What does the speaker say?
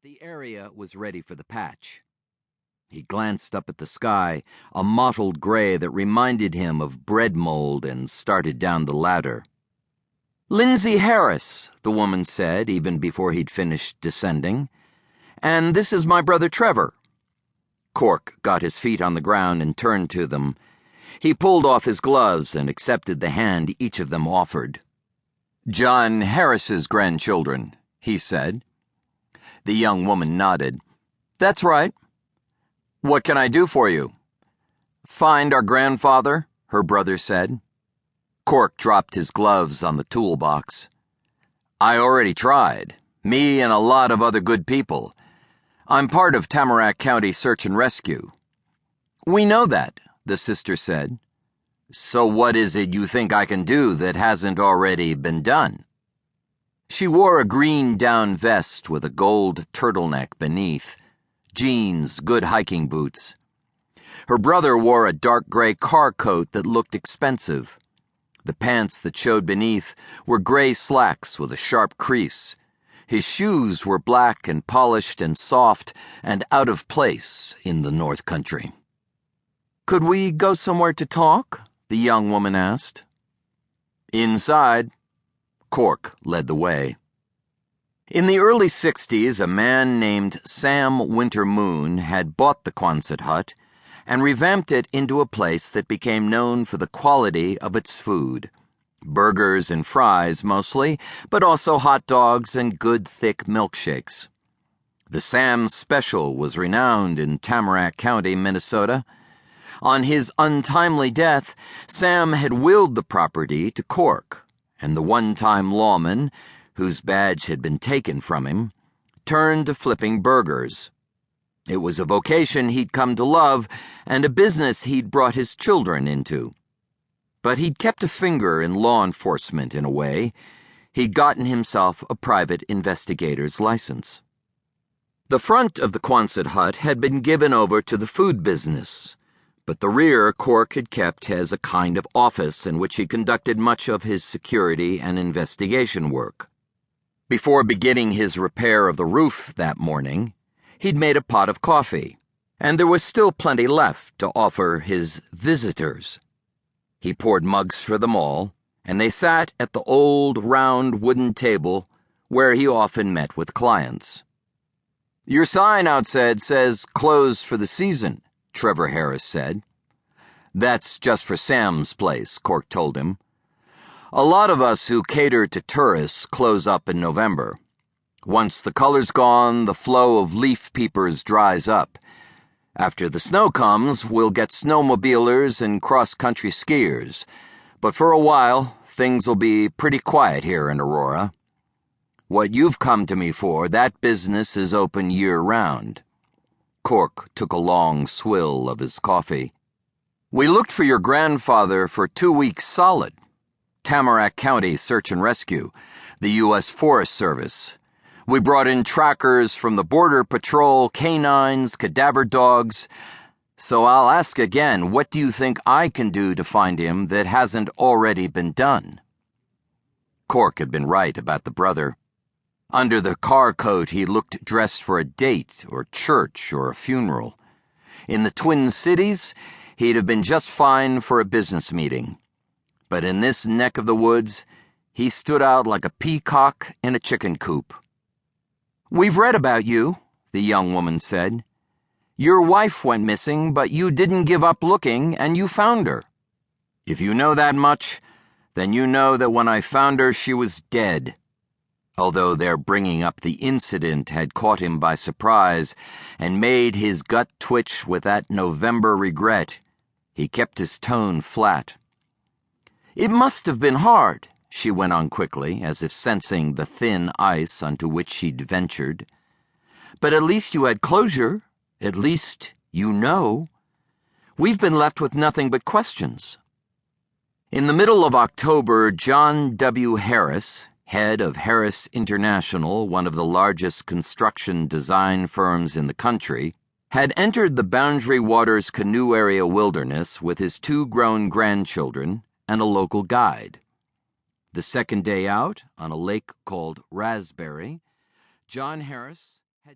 that the area was ready for the patch. He glanced up at the sky, a mottled gray that reminded him of bread mold, and started down the ladder. "Lindsay Harris," the woman said, even before he'd finished descending. "And this is my brother Trevor." Cork got his feet on the ground and turned to them. He pulled off his gloves and accepted the hand each of them offered. "John Harris's grandchildren," he said. The young woman nodded. "That's right." "What can I do for you?" "Find our grandfather," her brother said. Cork dropped his gloves on the toolbox. "I already tried. Me and a lot of other good people. I'm part of Tamarack County Search and Rescue." "We know that," the sister said. "So what is it you think I can do that hasn't already been done?" She wore a green down vest with a gold turtleneck beneath, jeans, good hiking boots. Her brother wore a dark gray car coat that looked expensive. The pants that showed beneath were gray slacks with a sharp crease. His shoes were black and polished and soft and out of place in the North Country. "Could we go somewhere to talk?" the young woman asked. "Inside." Cork led the way. In the early 60s, a man named Sam Wintermoon had bought the Quonset hut and revamped it into a place that became known for the quality of its food. Burgers and fries mostly, but also hot dogs and good thick milkshakes. The Sam Special was renowned in Tamarack County, Minnesota. On his untimely death, Sam had willed the property to Cork, and the one-time lawman, whose badge had been taken from him, turned to flipping burgers. It was a vocation he'd come to love and a business he'd brought his children into. But he'd kept a finger in law enforcement in a way. He'd gotten himself a private investigator's license. The front of the Quonset hut had been given over to the food business, but the rear Cork had kept as a kind of office in which he conducted much of his security and investigation work. Before beginning his repair of the roof that morning, he'd made a pot of coffee, and there was still plenty left to offer his visitors. He poured mugs for them all, and they sat at the old, round wooden table where he often met with clients. "Your sign outside says closed for the season," Trevor Harris said. "That's just for Sam's place," Cork told him. "A lot of us who cater to tourists close up in November. Once the color's gone, the flow of leaf peepers dries up. After the snow comes, we'll get snowmobilers and cross-country skiers. But for a while, things will be pretty quiet here in Aurora. What you've come to me for, that business is open year-round." Cork took a long swill of his coffee. "We looked for your grandfather for 2 weeks solid. Tamarack County Search and Rescue, the U.S. Forest Service. We brought in trackers from the Border Patrol, canines, cadaver dogs. So I'll ask again, what do you think I can do to find him that hasn't already been done?" Cork had been right about the brother. Under the car coat, he looked dressed for a date or church or a funeral. In the Twin Cities, he'd have been just fine for a business meeting. But in this neck of the woods, he stood out like a peacock in a chicken coop. "We've read about you," the young woman said. "Your wife went missing, but you didn't give up looking, and you found her. If you know that much, then you know that when I found her, she was dead." Although their bringing up the incident had caught him by surprise and made his gut twitch with that November regret, he kept his tone flat. "It must have been hard," she went on quickly, as if sensing the thin ice onto which she'd ventured. "But at least you had closure. At least you know. We've been left with nothing but questions." In the middle of October, John W. Harris, head of Harris International, one of the largest construction design firms in the country, had entered the Boundary Waters Canoe area wilderness with his 2 grown grandchildren and a local guide. The second day out, on a lake called Raspberry, John Harris